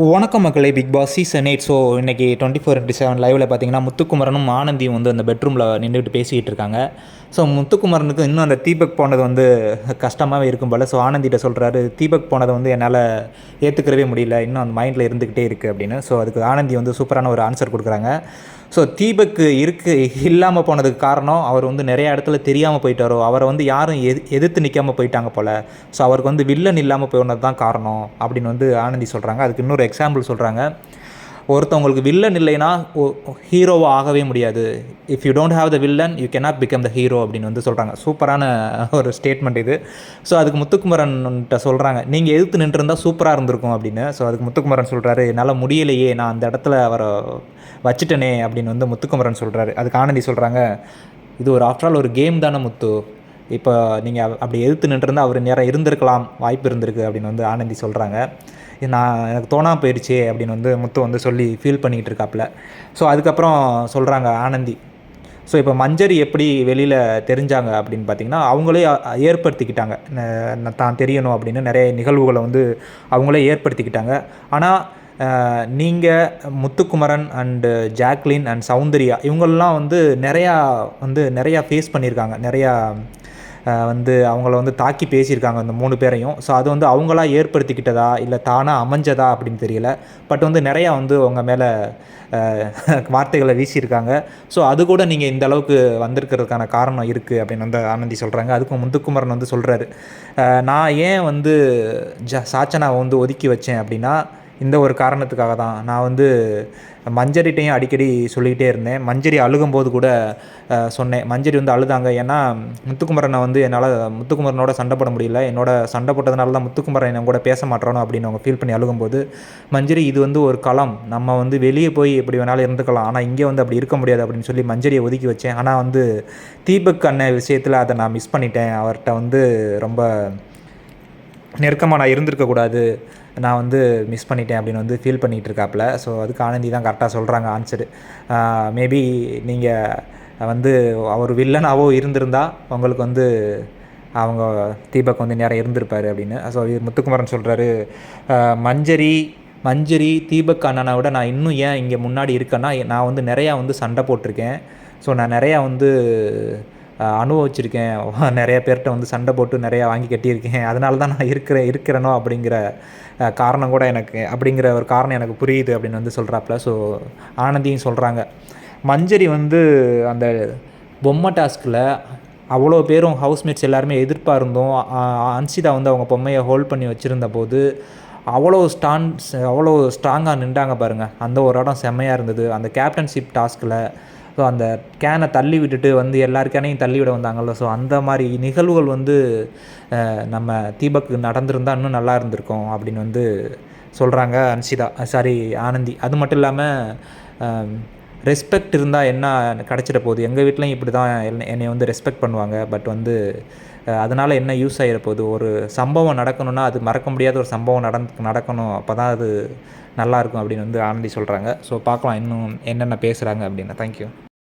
வணக்கம் மக்களே, big Boss season 8. So இன்றைக்கி 24/7 லைவில் பார்த்தீங்கன்னா முத்துக்குமரனும் ஆனந்தியும் வந்து அந்த பெட்ரூமில் நின்றுட்டு பேசிக்கிட்டு இருக்காங்க. ஸோ முத்துக்குமரனுக்கு இன்னும் அந்த தீபக் போனது வந்து கஷ்டமாகவே இருக்கும் போல். ஸோ ஆனந்திட்ட சொல்கிறாரு, தீபக் போனதை வந்து என்னால் ஏற்றுக்கிறவே முடியல, இன்னும் அந்த மைண்டில் இருந்துக்கிட்டே இருக்குது அப்படின்னு. ஸோ அதுக்கு ஆனந்தி வந்து சூப்பரான ஒரு ஆன்சர் கொடுக்குறாங்க. ஸோ தீபக்கு இல்லாமல் போனதுக்கு காரணம் அவர் வந்து நிறையா இடத்துல தெரியாமல் போயிட்டாரோ, அவரை வந்து யாரும் எதிர்த்து நிற்காமல் போயிட்டாங்க போல். ஸோ அவருக்கு வந்து வில்லன் இல்லாமல் போனது தான் காரணம் அப்படின்னு வந்து ஆனந்தி சொல்கிறாங்க. அதுக்கு இன்னொரு எக்ஸாம்பிள் சொல்கிறாங்க. ஒருத்தவங்களுக்கு வில்லன் இல்லைன்னா ஹீரோவாக ஆகவே முடியாது. If you don't have the villain you cannot become the hero அப்படின்னு வந்து சொல்கிறாங்க. சூப்பரான ஒரு ஸ்டேட்மெண்ட் இது. ஸோ அதுக்கு முத்துக்குமரன்கிட்ட சொல்கிறாங்க, நீங்கள் எதிர்த்து நின்றுருந்தால் சூப்பராக இருந்திருக்கும் அப்படின்னு. ஸோ அதுக்கு முத்துக்குமரன் சொல்கிறாரு, என்னால் முடியலையே, நான் அந்த இடத்துல அவரை வச்சுட்டனே அப்படின்னு வந்து முத்துக்குமரன் சொல்கிறாரு. அதுக்கு ஆனந்தி சொல்கிறாங்க, இது ஒரு ஆஃப்டர் ஆல் ஒரு கேம் தானே முத்து, இப்போ நீங்கள் அப்படி எதிர்த்து நின்றுருந்தால் அவர் நேரம் இருந்திருக்கலாம், வாய்ப்பு இருந்திருக்கு அப்படின்னு வந்து ஆனந்தி சொல்கிறாங்க. எனக்கு தோணாமல் போயிடுச்சு அப்படின்னு வந்து முத்து வந்து சொல்லி ஃபீல் பண்ணிக்கிட்டு இருக்காப்புல. ஸோ அதுக்கப்புறம் சொல்கிறாங்க ஆனந்தி, ஸோ இப்போ மஞ்சரி எப்படி வெளியில் தெரிஞ்சாங்க அப்படின்னு பார்த்திங்கன்னா, அவங்களே ஏற்படுத்திக்கிட்டாங்க, தான் தெரியணும் அப்படின்னு நிறைய நிகழ்வுகளை வந்து அவங்களே ஏற்படுத்திக்கிட்டாங்க. ஆனால் நீங்கள் Muthukumaran and Jacqueline and Soundarya இவங்களெலாம் வந்து நிறையா ஃபேஸ் பண்ணியிருக்காங்க, நிறையா வந்து அவங்கள வந்து தாக்கி பேசியிருக்காங்க அந்த 3 பேரையும். ஸோ அது வந்து அவங்களா ஏற்படுத்திக்கிட்டதா இல்லை தானாக அமைஞ்சதா அப்படின்னு தெரியல. பட் வந்து நிறையா வந்து அவங்க மேலே வார்த்தைகளை வீசியிருக்காங்க. ஸோ அது கூட நீங்கள் இந்த அளவுக்கு வந்திருக்கிறதுக்கான காரணம் இருக்குது அப்படின்னு வந்து ஆனந்தி சொல்கிறாங்க. அதுக்கும் முத்துக்குமரன் வந்து சொல்கிறாரு, நான் ஏன் வந்து சாச்சனாவை வந்து ஒதுக்கி வச்சேன் அப்படின்னா இந்த ஒரு காரணத்துக்காக தான். நான் வந்து மஞ்சரிட்டையும் அடிக்கடி சொல்லிக்கிட்டே இருந்தேன். மஞ்சரி அழுகும்போது கூட சொன்னேன், மஞ்சரி வந்து அழுதாங்க, ஏன்னா முத்துக்குமரனை வந்து என்னால் முத்துக்குமரனோட சண்டை போட முடியல, என்னோட சண்டை போட்டதுனால தான் முத்துக்குமரன் என்ன கூட பேச மாட்டானோ அப்படின்னு அவங்க ஃபீல் பண்ணி அழுகும்போது, மஞ்சரி இது வந்து ஒரு களம், நம்ம வந்து வெளியே போய் எப்படி வேணாலும் இருந்துக்கலாம், ஆனால் இங்கே வந்து அப்படி இருக்க முடியாது அப்படின்னு சொல்லி மஞ்சரியை ஒதுக்கி வச்சேன். ஆனால் வந்து தீபக் அண்ணன் விஷயத்தில் அதை நான் மிஸ் பண்ணிட்டேன், அவர்கிட்ட வந்து ரொம்ப நெருக்கமாக நான் இருந்திருக்கக்கூடாது, நான் வந்து மிஸ் பண்ணிட்டேன் அப்படின்னு வந்து ஃபீல் பண்ணிகிட்டு இருக்காப்புல. ஸோ அதுக்கு ஆனந்தி தான் கரெக்டாக சொல்கிறாங்க ஆன்சரு. மேபி நீங்கள் வந்து அவர் வில்லனாவோ இருந்திருந்தால் உங்களுக்கு வந்து அவங்க தீபக் வந்து நேரம் இருந்திருப்பார் அப்படின்னு. ஸோ முத்துக்குமரன் சொல்கிறாரு, மஞ்சரி தீபக் அண்ணனை விட நான் இன்னும் ஏன் இங்கே முன்னாடி இருக்கேன்னா, நான் வந்து நிறையா வந்து சண்டை போட்டிருக்கேன். ஸோ நான் நிறையா வந்து அனுபவிச்சிருக்கேன், நிறைய பேர்கிட்ட வந்து சண்டை போட்டு நிறையா வாங்கி கட்டியிருக்கேன், அதனால தான் நான் இருக்கிறேனோ அப்படிங்கிற காரணம் கூட எனக்கு, அப்படிங்கிற ஒரு காரணம் எனக்கு புரியுது அப்படின்னு வந்து சொல்கிறாப்புல. ஸோ ஆனந்தியும் சொல்கிறாங்க, மஞ்சரி வந்து அந்த பொம்மை டாஸ்கில் அவ்வளோ பேரும் ஹவுஸ்மேட்ஸ் எல்லாருமே எதிர்ப்பாக இருந்தோம். அன்சிதா வந்து அவங்க பொம்மையை ஹோல்ட் பண்ணி வச்சுருந்த போது அவ்வளோ ஸ்ட்ராங்காக நின்றாங்க பாருங்கள், அந்த ஒரு இடம் செம்மையாக இருந்தது. அந்த கேப்டன்ஷிப் டாஸ்கில் ஸோ அந்த கேனை தள்ளி விட்டுட்டு வந்து எல்லார் கேனையும் தள்ளி விட வந்தாங்கள்ல, ஸோ அந்த மாதிரி நிகழ்வுகள் வந்து நம்ம தீபக்கு நடந்திருந்தால் இன்னும் நல்லா இருந்திருக்கும் அப்படின்னு வந்து சொல்கிறாங்க ஆனந்தி. அது மட்டும் இல்லாமல் ரெஸ்பெக்ட் இருந்தால் என்ன கிடச்சிட போகுது, எங்கள் வீட்லையும் இப்படி தான் என்னை வந்து ரெஸ்பெக்ட் பண்ணுவாங்க, பட் வந்து அதனால் என்ன யூஸ் ஆகிட போகுது, ஒரு சம்பவம் நடக்கணும்னா அது மறக்க முடியாத ஒரு சம்பவம் நடக்கணும், அப்போ தான் அது நல்லாயிருக்கும் அப்படின்னு வந்து ஆனந்தி சொல்கிறாங்க. ஸோ பார்க்கலாம் இன்னும் என்னென்ன பேசுகிறாங்க அப்படின்னு. தேங்க்யூ.